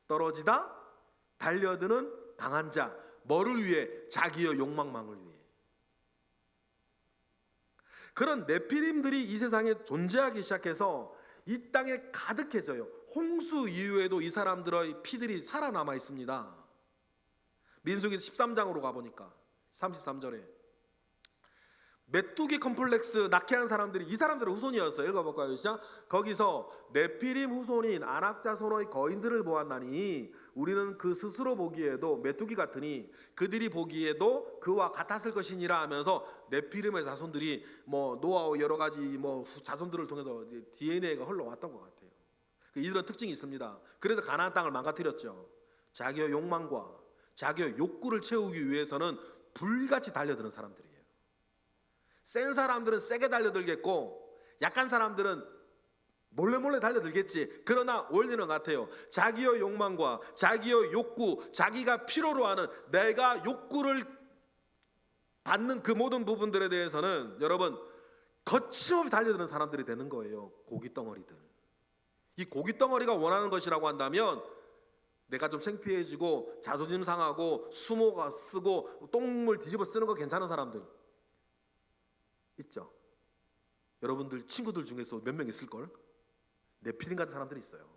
떨어지다, 달려드는 강한 자. 뭐를 위해? 자기의 욕망망을 위해. 그런 네피림들이 이 세상에 존재하기 시작해서 이 땅에 가득해져요. 홍수 이후에도 이 사람들의 피들이 살아남아 있습니다. 민수기 13장으로 가보니까 33절에 메뚜기 컴플렉스 낳게 한 사람들이 이 사람들의 후손이었어요. 읽어볼까요? 시작. 거기서 네피림 후손인 안악자손의 거인들을 보았나니 우리는 그 스스로 보기에도 메뚜기 같으니 그들이 보기에도 그와 같았을 것이니라 하면서 네피림의 자손들이 노아와 여러 가지 자손들을 통해서 DNA가 흘러왔던 것 같아요. 이들은 특징이 있습니다. 그래서 가나안 땅을 망가뜨렸죠. 자기의 욕망과 자기의 욕구를 채우기 위해서는 불같이 달려드는 사람들이에요. 센 사람들은 세게 달려들겠고 약한 사람들은 몰래 달려들겠지. 그러나 원리는 같아요. 자기의 욕망과 자기의 욕구, 자기가 필요로 하는 내가 욕구를 받는 그 모든 부분들에 대해서는 여러분 거침없이 달려드는 사람들이 되는 거예요. 고깃덩어리들. 이 고깃덩어리가 원하는 것이라고 한다면 내가 좀 창피해지고 자존심 상하고 수모가 쓰고 똥물 뒤집어 쓰는 거 괜찮은 사람들 있죠. 여러분들 친구들 중에서 몇 명 있을걸? 네피림 같은 사람들이 있어요.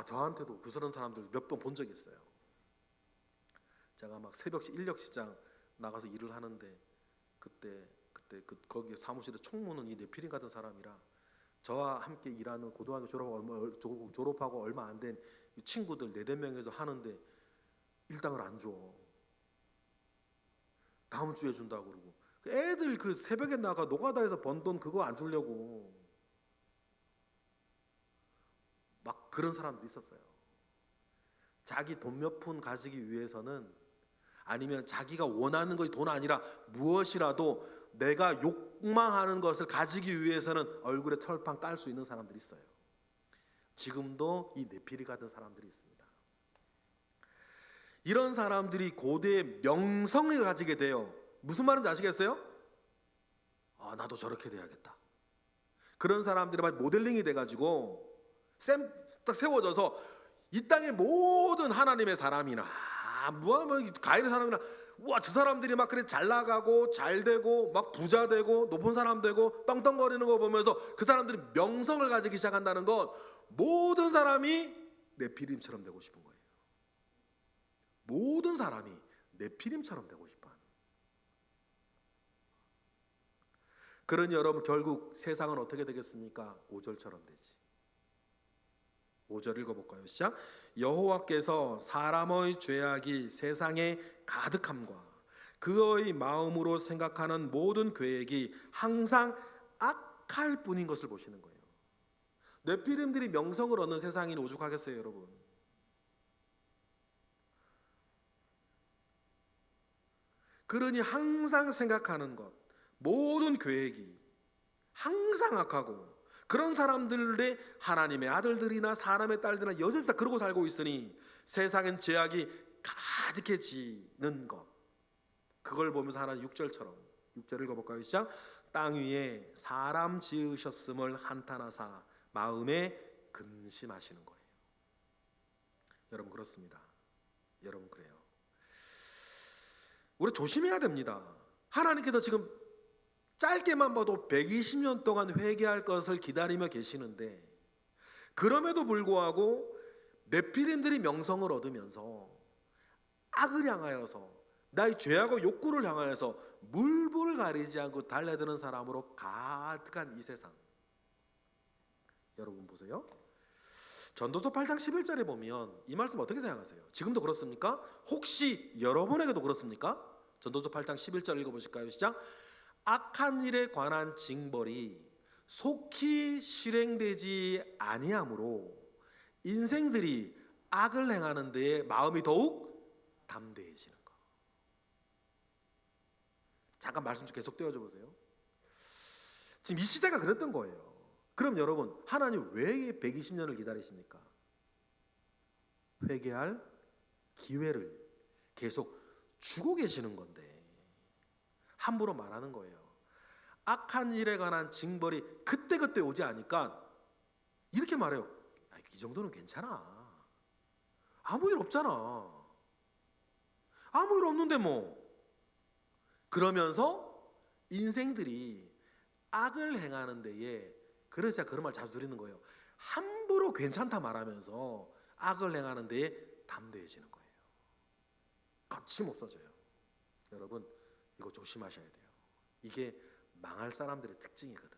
저한테도 그런 사람들 몇 번 본 적이 있어요. 제가 새벽 인력 시장 나가서 일을 하는데 그때 거기 사무실에 총무는 이 네피림 같은 사람이라 저와 함께 일하는 고등학교 졸업하고 얼마 안 된 친구들 4-5명에서 하는데 일당을 안 줘. 다음 주에 준다고 그러고 애들 그 새벽에 나가 노가다에서 번 돈 그거 안 주려고 그런 사람들이 있었어요. 자기 돈 몇 푼 가지기 위해서는 아니면 자기가 원하는 것이 돈 아니라 무엇이라도 내가 욕망하는 것을 가지기 위해서는 얼굴에 철판 깔 수 있는 사람들이 있어요. 지금도 이 네피리 같은 사람들이 있습니다. 이런 사람들이 고대의 명성을 가지게 돼요. 무슨 말인지 아시겠어요? 나도 저렇게 돼야겠다. 그런 사람들이 막 모델링이 돼가지고 딱 세워져서 이 땅의 모든 하나님의 사람이나 가인의 사람이나 저 사람들이 막 그래 잘 나가고 잘 되고 막 부자 되고 높은 사람 되고 떵떵거리는 거 보면서 그 사람들이 명성을 가지기 시작한다는 건 모든 사람이 네피림처럼 되고 싶은 거예요. 모든 사람이 네피림처럼 되고 싶어하는. 그러니 여러분 결국 세상은 어떻게 되겠습니까? 5절처럼 되지. 5절 읽어볼까요? 시작. 여호와께서 사람의 죄악이 세상에 가득함과 그의 마음으로 생각하는 모든 계획이 항상 악할 뿐인 것을 보시는 거예요. 네피림들이 명성을 얻는 세상이 오죽하겠어요, 여러분? 그러니 항상 생각하는 것, 모든 계획이 항상 악하고, 그런 사람들의 하나님의 아들들이나 사람의 딸들이나 여전히 다 그러고 살고 있으니 세상엔 죄악이 가득해지는 것, 그걸 보면서 하나님 6절처럼 6절 읽어볼까요? 시작. 땅 위에 사람 지으셨음을 한탄하사 마음에 근심하시는 거예요. 여러분 그렇습니다. 여러분 그래요. 우리 조심해야 됩니다. 하나님께서 지금 짧게만 봐도 120년 동안 회개할 것을 기다리며 계시는데, 그럼에도 불구하고 네피림들이 명성을 얻으면서 악을 향하여서 나의 죄악과 욕구를 향하여서 물불을 가리지 않고 달려드는 사람으로 가득한 이 세상. 여러분 보세요. 전도서 8장 11절에 보면 이 말씀 어떻게 생각하세요? 지금도 그렇습니까? 혹시 여러분에게도 그렇습니까? 전도서 8장 11절 읽어보실까요? 시작. 악한 일에 관한 징벌이 속히 실행되지 아니하므로 인생들이 악을 행하는 데에 마음이 더욱 담대해지는 것. 잠깐 말씀 좀 계속 떼어줘 보세요. 지금 이 시대가 그랬던 거예요. 그럼 여러분, 하나님 왜 120년을 기다리십니까? 회개할 기회를 계속 주고 계시는 건데 함부로 말하는 거예요. 악한 일에 관한 징벌이 그때그때 오지 않으니까 이렇게 말해요. 이 정도는 괜찮아. 아무 일 없잖아. 아무 일 없는데 뭐. 그러면서 인생들이 악을 행하는 데에 그러자 그런 말 자주 드리는 거예요. 함부로 괜찮다 말하면서 악을 행하는 데에 담대해지는 거예요. 거침없어져요. 여러분 이거 조심하셔야 돼요. 이게 망할 사람들의 특징이거든.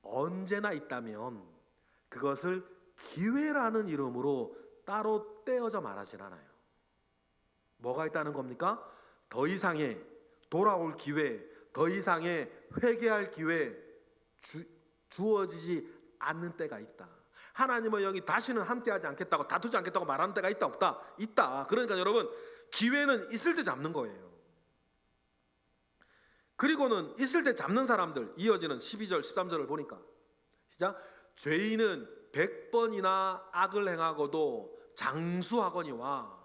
언제나 있다면 그것을 기회라는 이름으로 따로 떼어져 말하진 않아요. 뭐가 있다는 겁니까? 더 이상의 돌아올 기회, 더 이상의 회개할 기회 주어지지 않는 때가 있다. 하나님의 영이 다시는 함께하지 않겠다고, 다투지 않겠다고 말하는 때가 있다 없다? 있다. 그러니까 여러분 기회는 있을 때 잡는 거예요. 그리고는 있을 때 잡는 사람들, 이어지는 12절 13절을 보니까 시작. 죄인은 100번이나 악을 행하고도 장수하거니와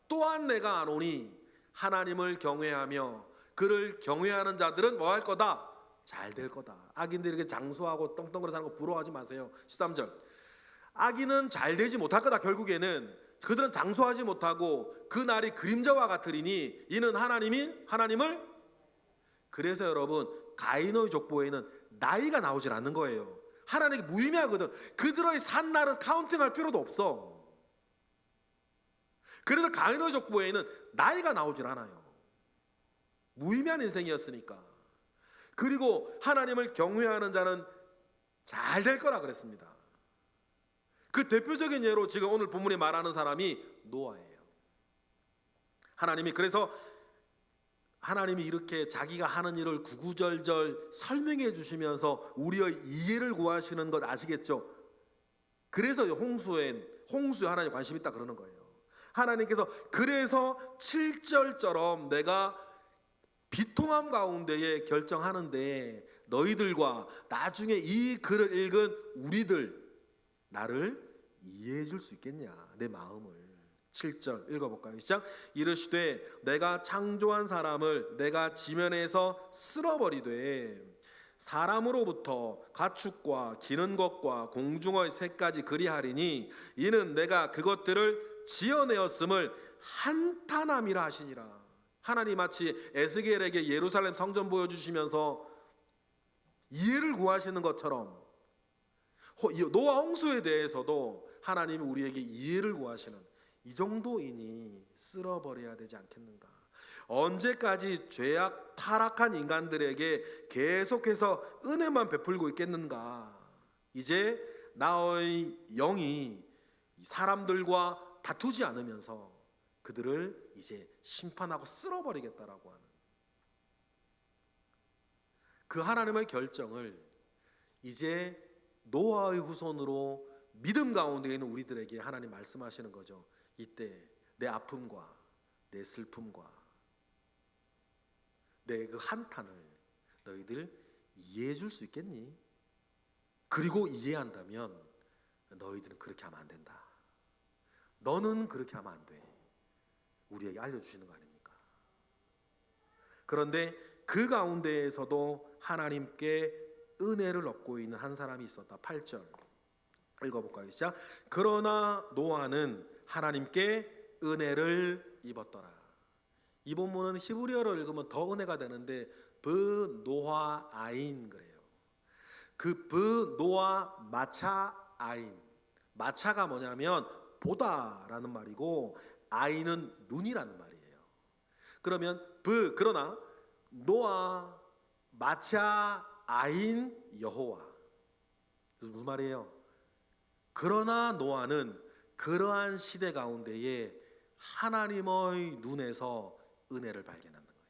또한 내가 아노니 하나님을 경외하며 그를 경외하는 자들은 뭐 할 거다? 잘 될 거다. 악인들이 이렇게 장수하고 떵떵거려 사는 거 부러워하지 마세요. 13절. 악인은 잘 되지 못할 거다. 결국에는 그들은 장수하지 못하고 그 날이 그림자와 같으리니 이는 하나님을. 그래서 여러분 가인의 족보에는 나이가 나오질 않는 거예요. 하나님이 무의미하거든. 그들의 산 날은 카운팅할 필요도 없어. 그래서 가인의 족보에는 나이가 나오질 않아요. 무의미한 인생이었으니까. 그리고 하나님을 경외하는 자는 잘 될 거라 그랬습니다. 그 대표적인 예로 지금 오늘 본문에 말하는 사람이 노아예요. 하나님이 이렇게 자기가 하는 일을 구구절절 설명해 주시면서 우리의 이해를 구하시는 것 아시겠죠? 그래서 홍수에 하나님 관심 있다 그러는 거예요. 하나님께서 그래서 7절처럼 내가 비통함 가운데에 결정하는데 너희들과 나중에 이 글을 읽은 우리들 나를 이해해 줄 수 있겠냐, 내 마음을. 7절 읽어볼까요? 시작. 이르시되 내가 창조한 사람을 내가 지면에서 쓸어버리되 사람으로부터 가축과 기는 것과 공중의 새까지 그리하리니 이는 내가 그것들을 지어내었음을 한탄함이라 하시니라. 하나님 마치 에스겔에게 예루살렘 성전 보여주시면서 이해를 구하시는 것처럼 노아 홍수에 대해서도 하나님이 우리에게 이해를 구하시는, 이 정도이니 쓸어버려야 되지 않겠는가. 언제까지 죄악 타락한 인간들에게 계속해서 은혜만 베풀고 있겠는가. 이제 나의 영이 사람들과 다투지 않으면서 그들을 이제 심판하고 쓸어버리겠다라고 하는 그 하나님의 결정을 이제 노아의 후손으로 믿음 가운데 있는 우리들에게 하나님 말씀하시는 거죠. 이때 내 아픔과 내 슬픔과 내 그 한탄을 너희들 이해해 줄 수 있겠니? 그리고 이해한다면 너희들은 그렇게 하면 안 된다. 너는 그렇게 하면 안 돼. 우리에게 알려주시는 거 아닙니까? 그런데 그 가운데에서도 하나님께 은혜를 얻고 있는 한 사람이 있었다. 8절 읽어볼까요? 시작. 그러나 노아는 하나님께 은혜를 입었더라. 이 본문은 히브리어로 읽으면 더 은혜가 되는데 브노아 아인 그래요. 그 브노아 마차 아인, 마차가 뭐냐면 보다라는 말이고 아인은 눈이라는 말이에요. 그러면 그러나 노아 마차 아인 여호와, 무슨 말이에요? 그러나 노아는 그러한 시대 가운데에 하나님의 눈에서 은혜를 발견하는 거예요.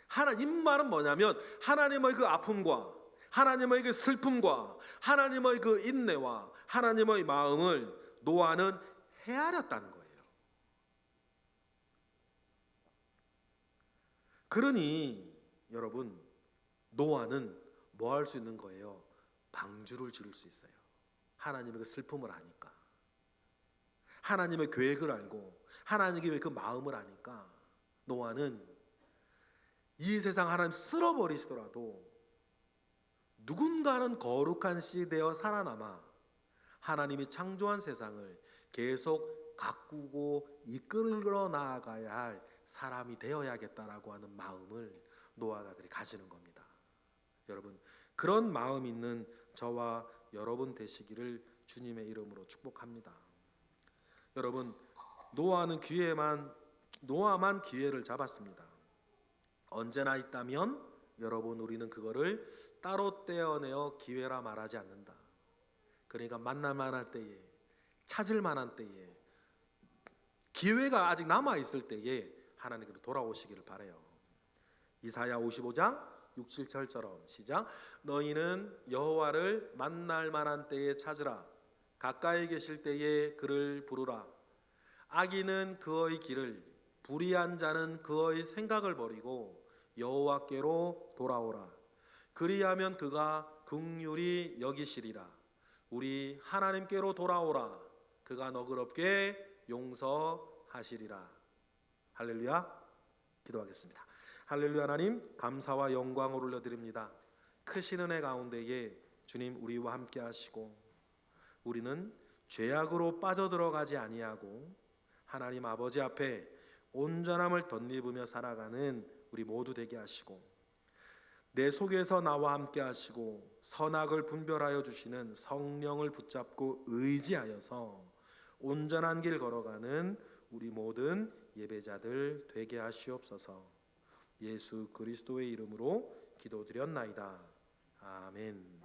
하나님 말은 뭐냐면 하나님의 그 아픔과 하나님의 그 슬픔과 하나님의 그 인내와 하나님의 마음을 노아는 헤아렸다는 거예요. 그러니 여러분, 노아는 뭐 할 수 있는 거예요? 방주를 지을 수 있어요. 하나님의 그 슬픔을 아니까, 하나님의 계획을 알고 하나님의 그 마음을 아니까 노아는 이 세상 하나님 쓸어버리시더라도 누군가는 거룩한 씨 되어 살아남아 하나님이 창조한 세상을 계속 가꾸고 이끌어 나아가야 할 사람이 되어야겠다라고 하는 마음을 노아가 가지는 겁니다. 여러분, 그런 마음 있는 저와 여러분 되시기를 주님의 이름으로 축복합니다. 여러분, 노아만 기회를 잡았습니다. 언제나 있다면 여러분, 우리는 그거를 따로 떼어내어 기회라 말하지 않는다. 그러니까 만날 만한 때에, 찾을 만한 때에, 기회가 아직 남아 있을 때에 하나님께로 돌아오시기를 바라요. 이사야 55장 6, 7절처럼 시작. 너희는 여호와를 만날 만한 때에 찾으라. 가까이 계실 때에 그를 부르라. 악인은 그의 길을, 불의한 자는 그의 생각을 버리고 여호와께로 돌아오라. 그리하면 그가 긍휼히 여기시리라. 우리 하나님께로 돌아오라. 그가 너그럽게 용서하시리라. 할렐루야. 기도하겠습니다. 할렐루야. 하나님, 감사와 영광을 올려드립니다. 크신 은혜 가운데에 주님 우리와 함께 하시고 우리는 죄악으로 빠져들어가지 아니하고 하나님 아버지 앞에 온전함을 덧입으며 살아가는 우리 모두 되게 하시고 내 속에서 나와 함께 하시고 선악을 분별하여 주시는 성령을 붙잡고 의지하여서 온전한 길 걸어가는 우리 모든 예배자들 되게 하시옵소서. 예수 그리스도의 이름으로 기도드렸나이다. 아멘.